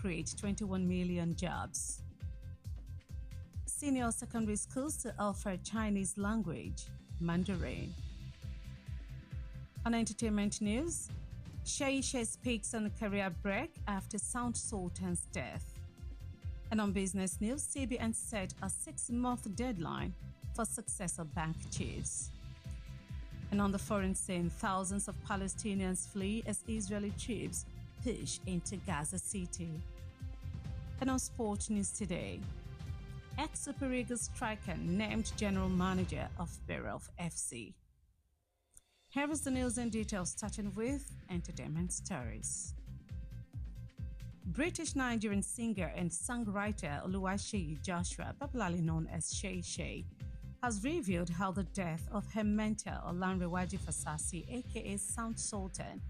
create 21 million jobs. Senior secondary schools to offer Chinese language, Mandarin. On entertainment news, Shay speaks on career break after Sound Sultan's death. And on business news, CBN set a 6-month deadline for successor bank chiefs. And on the foreign scene, thousands of Palestinians flee as Israeli troops push into Gaza City. And on sport news today, ex-Super Eagles striker named general manager of Beryl FC. Here is the news in detail, starting with entertainment stories. British-Nigerian singer and songwriter Oluwaseyi Joshua, popularly known as Shay, has revealed how the death of her mentor Olanrewaju Fasasi, aka Sound Sultan,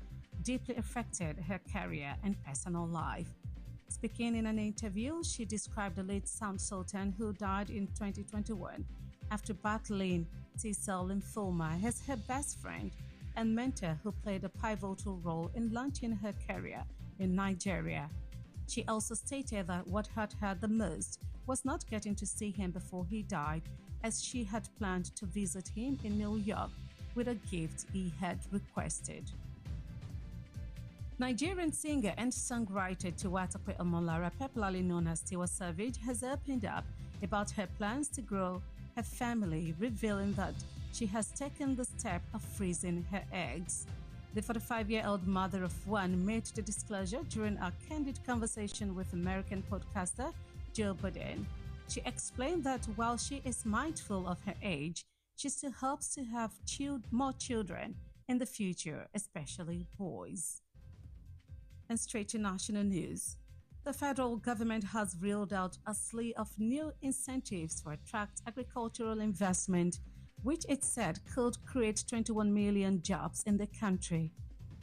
deeply affected her career and personal life. Speaking in an interview, she described the late Sound Sultan, who died in 2021 after battling T-cell lymphoma, as her best friend and mentor who played a pivotal role in launching her career in Nigeria. She also stated that what hurt her the most was not getting to see him before he died, as she had planned to visit him in New York with a gift he had requested. Nigerian singer and songwriter Tiwatope Omolara, popularly known as Tiwa Savage, has opened up about her plans to grow her family, revealing that she has taken the step of freezing her eggs. The 45-year-old mother of one made the disclosure during a candid conversation with American podcaster Joe Budden. She explained that while she is mindful of her age, she still hopes to have more children in the future, especially boys. And straight to national news. The federal government has rolled out a slew of new incentives to attract agricultural investment, which it said could create 21 million jobs in the country.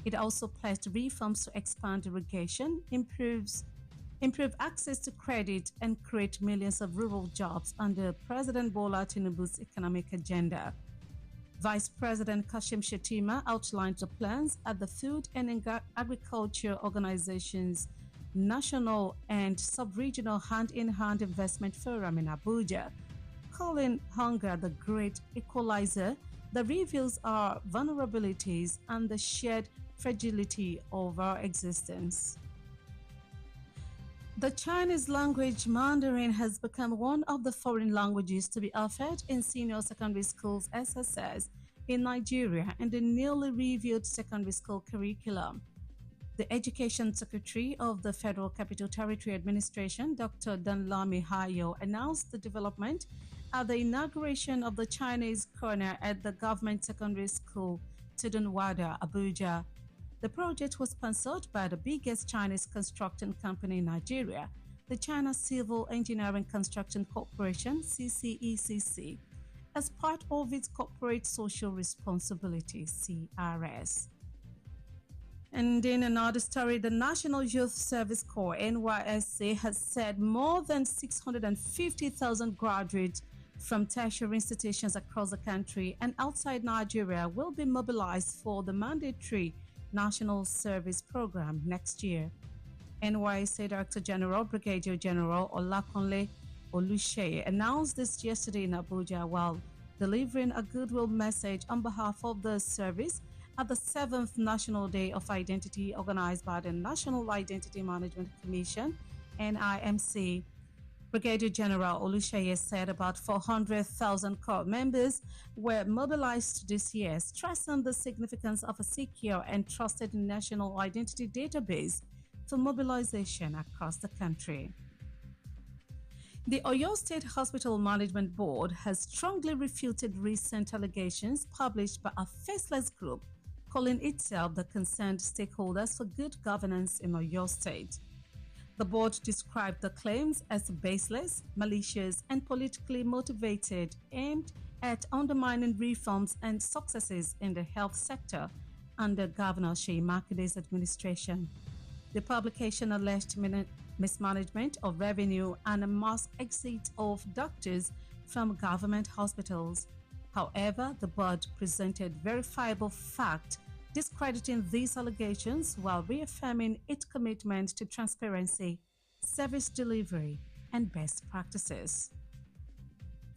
It also pledged reforms to expand irrigation, improve access to credit, and create millions of rural jobs under President Bola Tinubu's economic agenda. Vice President Kashim Shettima outlined the plans at the Food and Agriculture Organization's National and Sub-Regional Hand-in-Hand Investment Forum in Abuja, calling hunger the great equalizer that reveals our vulnerabilities and the shared fragility of our existence. The Chinese language Mandarin has become one of the foreign languages to be offered in senior secondary schools SSS in Nigeria in the newly reviewed secondary school curriculum. The Education Secretary of the Federal Capital Territory Administration, Dr. Danlami Hayo, announced the development at the inauguration of the Chinese corner at the Government Secondary School, Tudunwada, Abuja. The project was sponsored by the biggest Chinese construction company in Nigeria, the China Civil Engineering Construction Corporation, CCECC, as part of its Corporate Social Responsibility, CRS. And in another story, the National Youth Service Corps, NYSC, has said more than 650,000 graduates from tertiary institutions across the country and outside Nigeria will be mobilized for the mandatory National Service Program next year. NYSC Director General Brigadier General Olakunle Oluseye announced this yesterday in Abuja while delivering a goodwill message on behalf of the service at the 7th National Day of Identity organized by the National Identity Management Commission, NIMC. Brigadier General Oluseye said about 400,000 corps members were mobilized this year, stressing the significance of a secure and trusted national identity database for mobilization across the country. The Oyo State Hospital Management Board has strongly refuted recent allegations published by a faceless group calling itself the Concerned Stakeholders for Good Governance in Oyo State. The board described the claims as baseless, malicious, and politically motivated, aimed at undermining reforms and successes in the health sector under Governor Seyi Makinde's administration. The publication alleged mismanagement of revenue and a mass exit of doctors from government hospitals. However, the board presented verifiable facts discrediting these allegations while reaffirming its commitment to transparency service delivery, and best practices.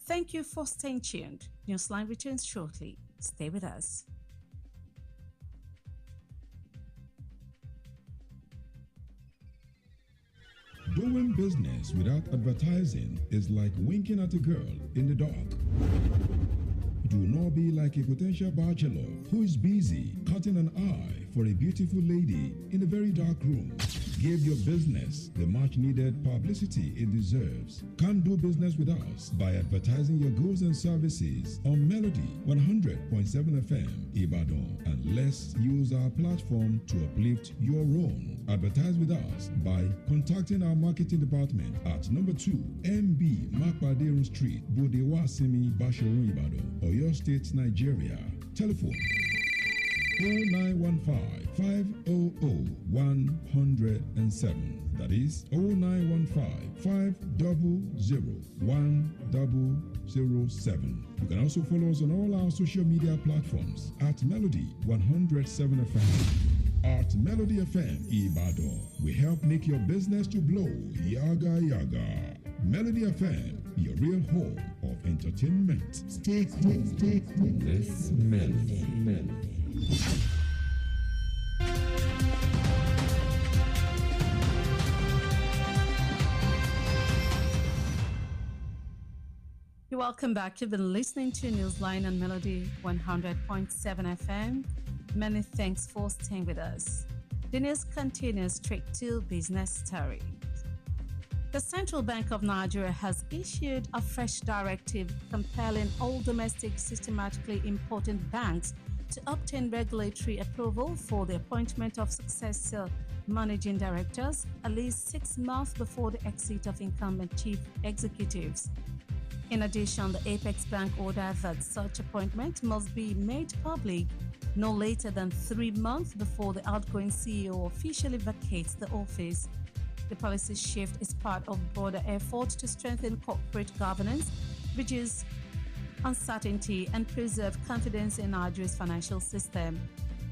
Thank you for staying tuned. Newsline returns shortly. Stay with us. Doing business without advertising is like winking at a girl in the dark. Do not be like a potential bachelor who is busy cutting an eye for a beautiful lady in a very dark room. Give your business the much needed publicity it deserves. Come do business with us by advertising your goods and services on Melody 100.7 FM Ibadan, and let's use our platform to uplift your own. Advertise with us by contacting our marketing department at number 2 MB Makpaderun Street, Bodewasimi, Basharun, Ibadan, Oyo State, Nigeria. Telephone 0915 500 107. That is 0915 500 1007. You can also follow us on all our social media platforms at Melody 107 FM. At Melody FM Ibadan, we help make your business to blow. Yaga yaga. Melody FM, your real home of entertainment. Stay cool. Stay cool. This Melody. Welcome back. You've been listening to Newsline on Melody 100.7 FM. Many thanks for staying with us. The news continues straight to business stories. The Central Bank of Nigeria has issued a fresh directive compelling all domestic systematically important banks to obtain regulatory approval for the appointment of successor managing directors at least 6 months before the exit of incumbent chief executives. In addition, the Apex Bank ordered that such appointment must be made public no later than 3 months before the outgoing CEO officially vacates the office. The policy shift is part of broader effort to strengthen corporate governance, reduce uncertainty, and preserve confidence in Nigeria's financial system.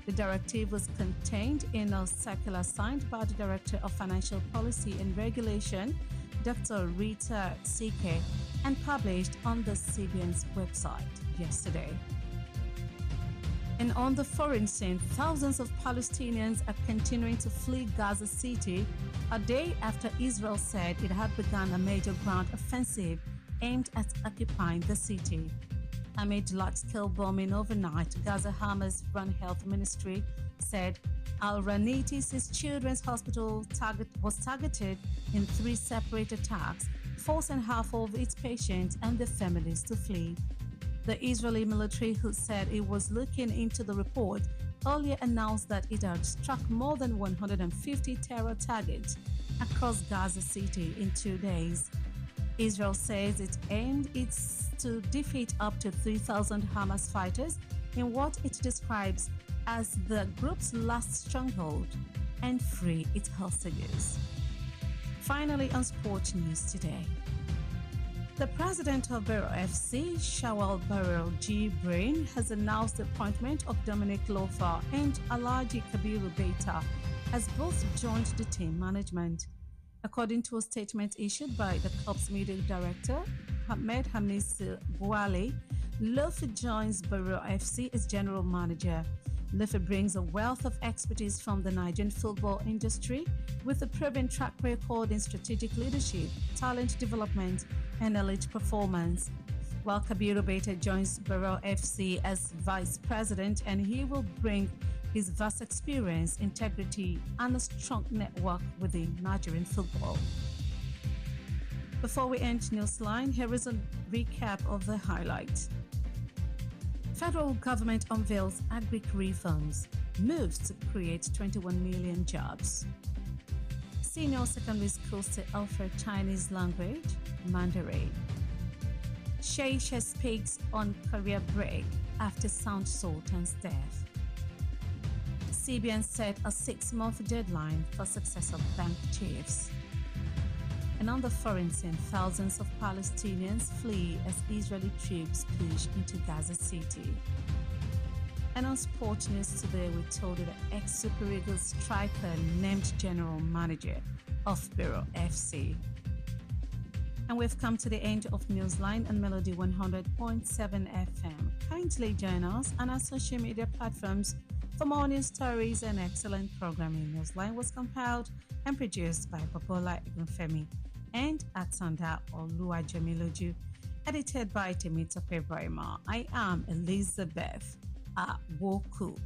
The directive was contained in a circular signed by the Director of Financial Policy and Regulation, Dr. Rita Sike, and published on the CBN's website yesterday. And on the foreign scene, thousands of Palestinians are continuing to flee Gaza City a day after Israel said it had begun a major ground offensive aimed at occupying the city. Amid large-scale bombing overnight, Gaza Hamas-run health ministry said Al-Ranitis' children's hospital was targeted in 3 separate attacks, forcing half of its patients and their families to flee. The Israeli military, who said it was looking into the report, earlier announced that it had struck more than 150 terror targets across Gaza City in 2 days. Israel says its aim is to defeat up to 3,000 Hamas fighters in what it describes as the group's last stronghold and free its hostages. Finally, on sports news today. The president of Barrow FC, Shawal Barrow G. Brain, has announced the appointment of Dominic Lofa and Alhaji Kabiru Beta as both joined the team management. According to a statement issued by the club's media director, Ahmed Hamis Bouale, Lofa joins Barrow FC as general manager. Lofa brings a wealth of expertise from the Nigerian football industry with a proven track record in strategic leadership, talent development, and elite performance. While Kabiru Beta joins Barrow FC as vice president, and he will bring his vast experience, integrity, and a strong network within Nigerian football. Before we end Newsline, here is a recap of the highlights. Federal government unveils agric reforms, moves to create 21 million jobs. Senior secondary schools to offer Chinese language, Mandarin. Sheikh speaks on career break after Sound Sultan's death. CBN set a 6-month deadline for successor bank chiefs. And on the foreign scene, thousands of Palestinians flee as Israeli troops push into Gaza City. And on sports news today, we told you that ex-Super Eagles striker named general manager. of Bureau FC. And we've come to the end of Newsline and Melody 100.7 FM. Kindly join us on our social media platforms for more news stories and excellent programming. Newsline was compiled and produced by Popola Igunfemi and Atanda Oluwajemiloju, edited by Temitope Brahima. I am Elizabeth Awoku.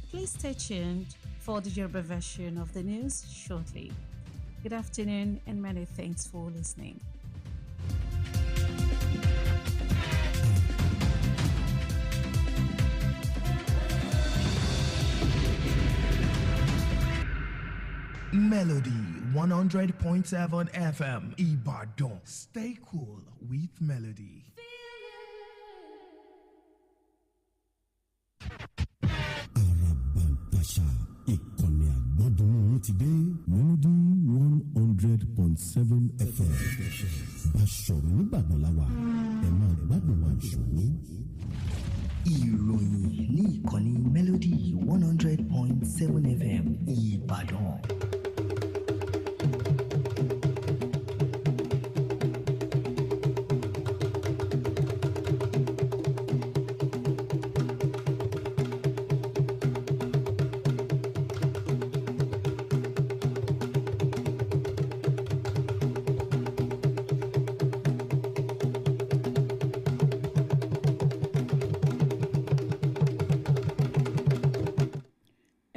Please stay tuned for the Yoruba version of the news shortly. Good afternoon and many thanks for listening. Melody 100.7 FM Ibadan. Stay cool with Melody. Arabantasa ìkànnì àgbọ́dúnrún ti dé Melody 100.7 FM. Báṣọ̀rọ̀ nígbàdàn láwà ẹ̀ máa gbádùn wa ìṣòro. Ìròyìn ní ìkànnì Melody 100.7 FM Ìbàdàn.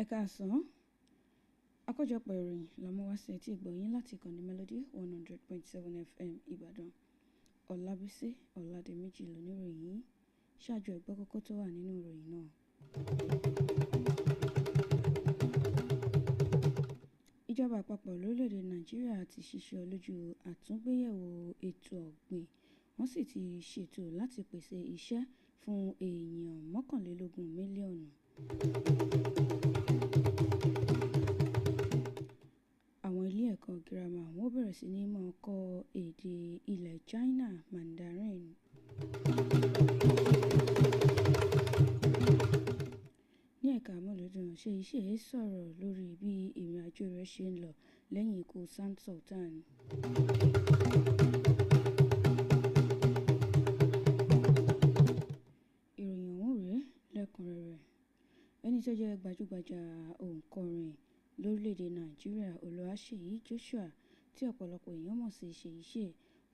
Ẹ̀kaàsán, Akojopo Iroyin la mú wá sí etí ìgbọ̀yìn láti ìkànnì Melody 100.7 FM Ìbàdàn. Adebisi Adebisi lóníròyìn. Ṣáájú ẹ̀gbọ́n kókó tó wà nínú ìròyìn náà. Ìjọba àpapọ̀ lórílẹ̀‐èdè Nàìjíríà ti ṣiṣẹ́ lójú àtúngbéyẹ̀wò ètò ọ̀gbìn. Wọ́n sì ti ṣètò láti pèsè iṣẹ́ fún èèyàn 21 mílíọ̀nù. Àwọn ilé ẹ̀kọ́ girama wọ́n bẹ̀rẹ̀ sí ní máa kọ́ èdè ilẹ̀ China Mandarin. Ní ẹ̀ka amúlùdùn ṣe iṣẹ́ sọ̀rọ̀ lórí bí ìrìn àjò rẹ̀ ṣe ń lọ lẹ́yìn ikú Sant Sultan. Ìròyìn ọ̀hún rèé lẹ́kùnrẹ́rẹ́. Ẹni tó jẹ́ gbajúgbajà òǹkọrin lórílẹ̀‐èdè Nàìjíríà Olúwaṣèyí Joshua tí ọ̀pọ̀lọpọ̀ èèyàn mọ̀ sí Ṣèyíṣe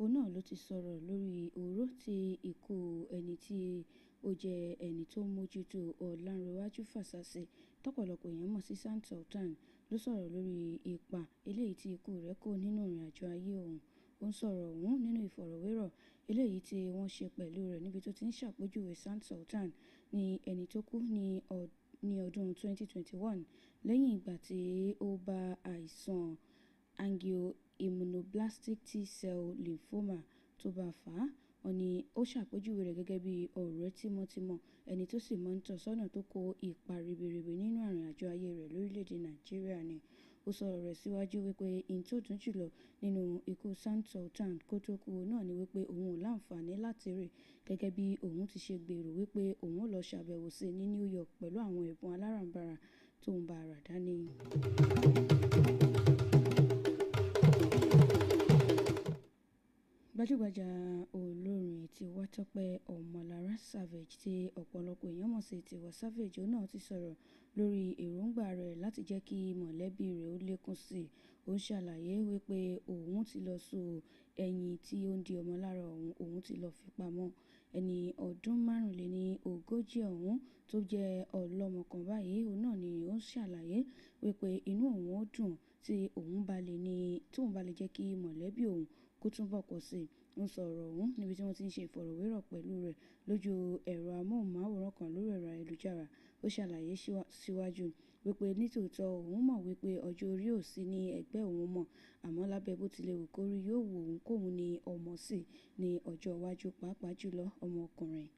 òun náà ló ti sọ̀rọ̀ lórí oró tí ikú ẹni tí ó jẹ́ ẹni tó mójútó Ọlánrewájú Fàṣàṣe tọ́pọ̀lọpọ̀ èèyàn mọ̀ sí Sant Sultan ló sọ̀rọ̀ lórí ipa eléyìí tí ikú rẹ̀ kó nínú ìrìn àjò ayé òun. Ó ń sọ̀rọ̀ ọ̀hún nínú ìfọ̀rọ̀wérọ̀ eléyìí tí wọ́n ṣe pẹ̀lú rẹ̀ níbi tó ti ń ṣàpèjúwe Sant Sultan ní ẹni tó kú ní ọdún 2021 lẹ́yìn ìgbà tí ó bá àìsàn angioimmunoblastic T-cell lymphoma tó bá fà á. Wọ́n ní ó ṣàpèjúwe rẹ̀ gẹ́gẹ́ bí ọ̀rẹ́ tímọ́tímọ́ ẹni tó sì mọ́ ń tọ́ sọ́nà tó kó ipa ribiribi nínú àrìn àjò ayé rẹ̀ lórílẹ̀‐èdè Nàìjíríà ni. Ó sọ̀rọ̀ rẹ̀ síwájú wípé in tó dùn jùlọ nínú ikú Sant Sultan kó tó kú náà ni wípé òun ò láǹfààní láti rí gẹ́gẹ́ bí òun ti ṣe gbèrò wípé òun ò lọ ṣàbẹ̀wò sí ní New York pẹ̀lú àwọn ẹ̀bùn aláràǹbarà tó ń bá ara dání. Gbajúgbajà olórin Tiwatọ́pẹ́ Ọmọlára Savage tí ọ̀pọ̀lọpọ̀ èèyàn mọ̀ sí Tiwa Savage òun náà ti sọ̀rọ̀ lórí èròǹgbà rẹ̀ láti jẹ́ kí mọ̀lẹ́bí rẹ̀ ó lékún sí i. Ó ń ṣàlàyé wípé òun ti lọ so ẹyin tí ó ń di ọmọ lára òun ti lọ fi pamọ́. Ẹni ọdún 45 ọ̀hún tó jẹ́ ọlọ́mọ kan báyìí òun náà ni ó ń ṣàlàyé wípé inú òun ó dùn tí òun bá lè jẹ́ kí mọ̀lẹ́bí òun kó túnbọ̀ pọ̀ sí i. Ó sọ̀rọ̀ ọ̀hún níbi tí wọ́n ti ń ṣe ìfọ̀rọ̀wérọ̀ pẹ̀lú rẹ̀ lójú ẹ̀rọ amóhùnmáwòrán kan lórí ẹ̀rọ ayélujára. Ó ṣàlàyé síwájú wípé nítòótọ́ òun mọ̀ wípé ọjọ́ orí ò sí ní ẹgbẹ́ òun mọ̀, àmọ́ lábẹ́ bó tilẹ̀ wù kórí yóò wù òun kóun ní ọmọ sí ní ọjọ́ iwájú, pàápàá jùlọ ọmọkùnrin.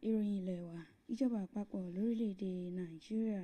Ìròyìn ilé wa. Ìjọba àpapọ̀ lórílẹ̀‐èdè Nàìjíríà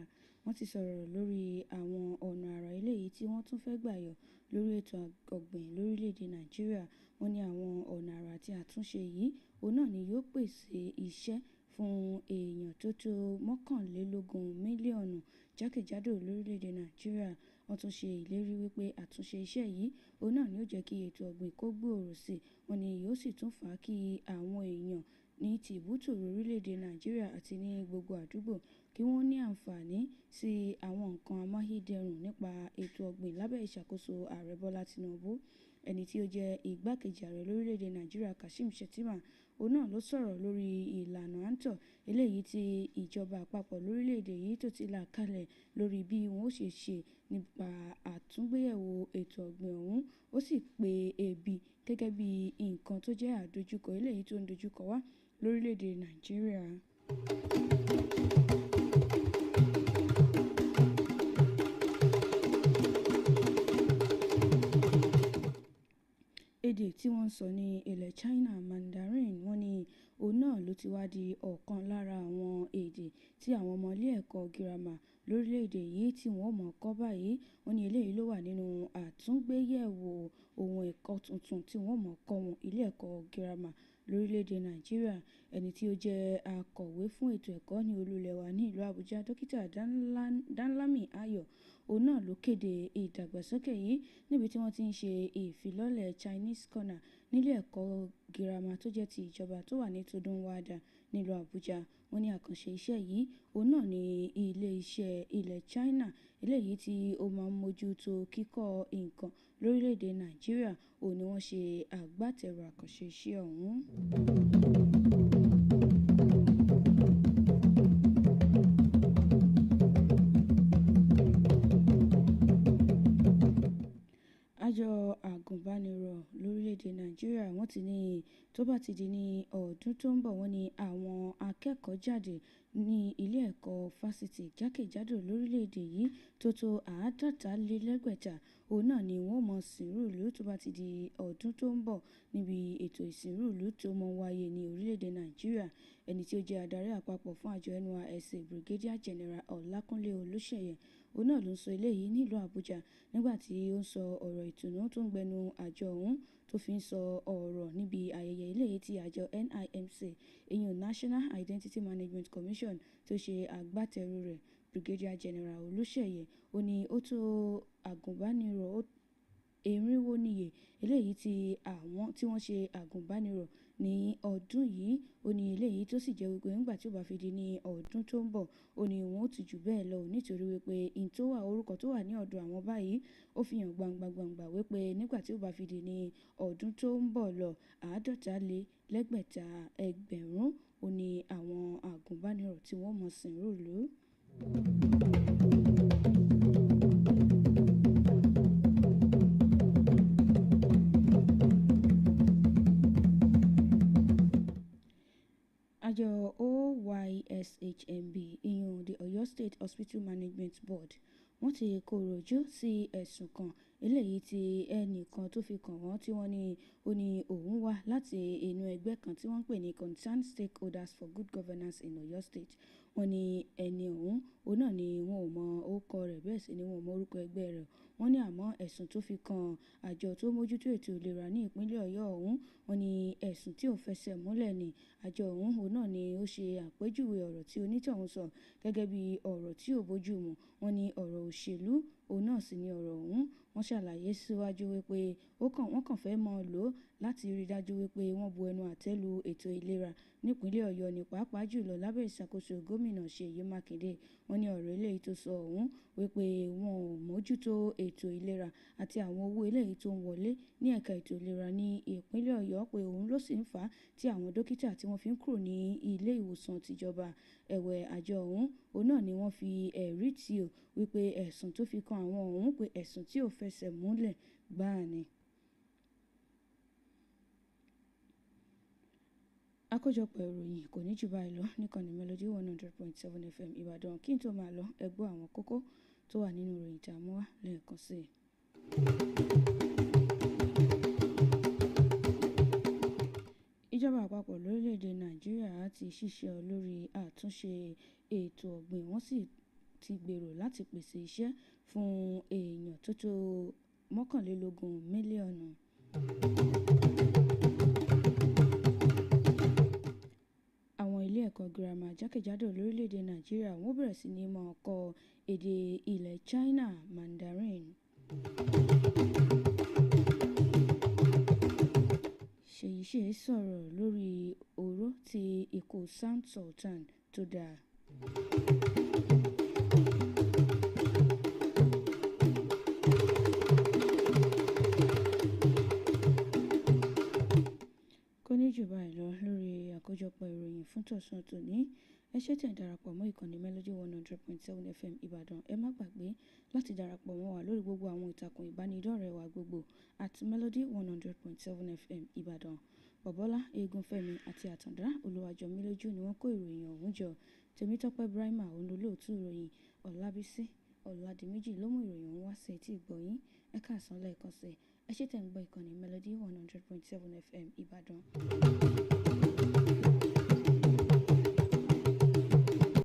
wọ́n ti sọ̀rọ̀ lórí àwọn ọ̀nà àrà eléyìí tí wọ́n tún fẹ́ gbà yọ lórí ètò ọ̀gbìn lórílẹ̀‐èdè Nàìjíríà. Wọ́n ní àwọn ọ̀nà àrà àti àtúnṣe yìí òun náà ni yóò pèsè iṣẹ́ fún èèyàn tó tó 21 mílíọ̀nù jákèjádò lórílẹ̀‐èdè Nàìjíríà. Wọ́n tún ṣe ìlérí wípé àtúnṣe iṣẹ́ yìí òun náà ni ó jẹ́ kí ètò ọ̀gbìn kó gbòòrò sí i. Wọ́n ní yóò sì tún fà á kí àwọn èèyàn ní tìbútò orílẹ̀‐èdè Nàìjíríà àti ní gbogbo àdúgbò kí wọ́n ní àǹfààní sí àwọn nǹkan amáyédẹrùn nípa ètò ọ̀gbìn lábẹ́ ìṣàkóso ààrẹ Bọ́lá Tinubu. Ẹni tí ó jẹ́ igbákejì ààrẹ lórílẹ̀‐èdè Nàìjíríà Kashim Shettima òun náà ló sọ̀rọ̀ lórí ìlànà àǹtọ̀ eléyìí tí ìjọba àpapọ̀ lórílẹ̀‐èdè yìí tó ti là kalẹ̀ lórí bí wọ́n ó ṣe nípa àtúngbéyẹ̀wò ètò ọ̀gbìn ọ̀hún. Ó sì pe ebi gẹ́gẹ́ bí nǹkan tó jẹ́ àdójúkọ eléyìí tó ń dojúkọ wá lórílẹ̀‐èdè Nàìjíríà. Èdè tí wọ́n ń sọ ní ilẹ̀ China Mandarin, wọ́n ní òun náà ló ti wá di ọ̀kan lára àwọn èdè tí àwọn ọmọ ilé ẹ̀kọ́ girama lórílẹ̀‐èdè yìí tí wọ́n mọ̀ kọ́ báyìí. Wọ́n ní eléyìí ló wà nínú àtúngbéyẹ̀wò ohun ẹ̀kọ́ tuntun tí wọ́n mọ̀ kọ́ wọn ilé ẹ̀kọ́ girama lórílẹ̀‐èdè Nàìjíríà. Ẹni tí ó jẹ́ akọ̀wé fún ètò ẹ̀kọ́ ní olú-ilẹ̀ wa ní ìlú Àbújá, Dókítà Danlami Ayọ̀, òun náà ló kéde ìdàgbàsókè yìí níbi tí wọ́n ti ń ṣe ìfilọ́lẹ̀ Chinese Corner nílé ẹ̀kọ́ girama tó jẹ́ ti ìjọba tó wà ní Todunwada nílùú Àbújá. Wọ́n ní àkànṣe iṣẹ́ yìí òun náà ní ilé-iṣẹ́ ilẹ̀ China eléyìí tí ó máa ń mójútó kíkọ́ nǹkan lórílẹ̀‐èdè Nàìjíríà òun ni wọ́n ṣe agbátẹrù àkànṣe iṣẹ́ ọ̀hún. Àjọ àgùnbánirọ̀ lórílẹ̀‐èdè Nàìjíríà wọ́n ti ní tó bá ti di ní ọdún tó ń bọ̀, wọ́n ní àwọn akẹ́kọ̀ọ́ jáde ní ilé ẹ̀kọ́ fásitì jákèjádò lórílẹ̀‐èdè yìí tó tó 550 òun náà ni wọ́n mọ̀ sìnrú ìlú tó bá ti di ọdún tó ń bọ̀ níbi ètò ìsìnrú ìlú tó mọ̀ wáyé ní orílẹ̀‐èdè Nàìjíríà. Ẹni tí ó jẹ́ adarí àpapọ̀ fún àjọ NYSC Brigadier General Ọlákúnlé Olúṣèyẹ òun náà ló ń sọ eléyìí nílùú Àbújá nígbà tí ó ń sọ ọ̀rọ̀ ìtùnú tó ń gbẹnu àjọ ọ̀hún tó fi ń sọ ọ̀rọ̀ níbi ayẹyẹ eléyìí tí àjọ NIMC ìyẹn National Identity Management Commission tó ṣe agbátẹrù rẹ̀. Brigadier General Olúṣèyẹ ó ní ó tó àgùnbánirọ̀ 400 níye eléyìí tí wọ́n ṣe àgùnbánirọ̀ ní ọdún yìí. Ó ní eléyìí tó sì jẹ́ wípé nígbà tí ó bá fi di ní ọdún tó ń bọ̀ ó ní wọn ó ti jù bẹ́ẹ̀ lọ nítorí wípé orúkọ tó wà ní ọ̀dọ̀ àwọn báyìí ó fi hàn gbangba wípé nígbà tí ó bá fi di ní ọdún tó ń bọ̀ lọ 550,000 ó ní àwọn àgùnbánirọ̀ tí wọ́n mọ̀ sìnrú ìlú. Àjọ OYSHMB ìyẹn the Oyo State Hospital Management Board wọ́n ti kọ̀rọ̀ ojú sí ẹ̀sùn kan eléyìí tí ẹnìkan tó fi kàn wọ́n tí wọ́n ní ó ní òun wá láti inú ẹgbẹ́ kan tí wọ́n ń pè ní Concerned Stakeholders for Good Governance in Oyo State. Wọ́n ní ẹni ọ̀hún òun náà ni wọn ò mọ orúkọ rẹ̀, bẹ́ẹ̀ sì ni wọn ò mọ orúkọ ẹgbẹ́ rẹ̀. Wọ́n ní àmọ́ ẹ̀sùn tó fi kan àjọ tó mójútó ètò ìlera ní ìpínlẹ̀ Ọ̀yọ́ ọ̀hún, wọ́n ní ẹ̀sùn tí ò fẹsẹ̀ múlẹ̀ ni. Àjọ ọ̀hún òun náà ni ó ṣe àpèjúwe ọ̀rọ̀ tí onítọ̀hún sọ gẹ́gẹ́ bí ọ̀rọ̀ tí ò bójú mu. Wọ́n ní ọ̀rọ̀ òṣèlú òun náà sì ni ọ̀rọ̀ ọ̀hún. Wọ́n ṣàlàyé síwájú wípé wọ́n kàn fẹ́ mọ́ ọ lò láti rí dájú wípé wọ́n bu ẹnu àtẹ́ lu ètò ìlera nípínlẹ̀ Ọ̀yọ́ ní pàápàá jùlọ lábẹ́ ìṣàkóso gómìnà Ṣèyí Mákindé. Wọ́n ní ọ̀rọ̀ eléyìí tó sọ ọ̀hún wípé wọn ò mójútó ètò ìlera àti àwọn owó eléyìí tó ń wọlé ní ẹ̀ka ètò ìlera ní ìpínlẹ̀ Ọ̀yọ́ pé òun ló sì ń fà á tí àwọn dókítà tí wọ́n fi ń kúrò ní ilé ìwòsàn tìjọba. Ẹ̀wẹ̀ àjọ ọ̀hún òun náà ni wọ́n fi ẹ̀rí tì ó wípé ẹ̀sùn tó fi kan àwọn ọ̀hún pé ẹ̀sùn tí ò fẹsẹ̀ múlẹ̀ gbáà ni. Àkójọpọ̀ ìròyìn kò ní jù báyìí lọ níkànnì Melody 100.7 FM Ìbàdàn. Kí n tó máa lọ, ẹ gbọ́ àwọn kókó tó wà nínú ìròyìn tá a mú wá lẹ́ẹ̀kan sí i. Ìjọba àpapọ̀ lórílẹ̀‐èdè Nàìjíríà ti ṣiṣẹ́ lórí àtúnṣe ètò ọ̀gbìn, wọ́n sì ti gbèrò láti pèsè iṣẹ́ fún èèyàn tó tó 21 mílíọ̀nù. Àwọn ilé ẹ̀kọ́ girama jákèjádò lórílẹ̀‐èdè Nàìjíríà wọ́n bẹ̀rẹ̀ sí ní máa kọ́ èdè ilẹ̀ China Mandarin. Ṣèyí sọ̀rọ̀ lórí oró tí ikú Sound Sultan tó dáa. Kò ní jù báyìí lọ lórí àkójọpọ̀ ìròyìn fún tọ̀sán tòní. Ẹ ṣé tẹ̀ ń darapọ̀ mọ́ ìkànnì Melody 100.7 FM Ìbàdàn. Ẹ má gbàgbé láti darapọ̀ mọ́ wa lórí gbogbo àwọn ìtàkùn ìbánidọ́rẹ̀ẹ́ wa gbogbo @Melody 100.7 FM Ìbàdàn. Bọ̀bọ́lá Egunfẹ́mi àti Àtàndá Olúwàjọmílójú ni wọ́n kó ìròyìn ọ̀hún jọ. Tèmítọ́pẹ́ Brahima olólóòtú ìròyìn. Ọlábísí Ọ̀làdìmẹ́jì ló mú ìròyìn ọ̀hún wá sí etí ìgbọ̀yín. Ẹ káàsán lẹ́ẹ̀kan sí. Ẹ ṣé tẹ̀ ń gbọ́ ìkànnì Melody 100.7 FM Ìbàdàn.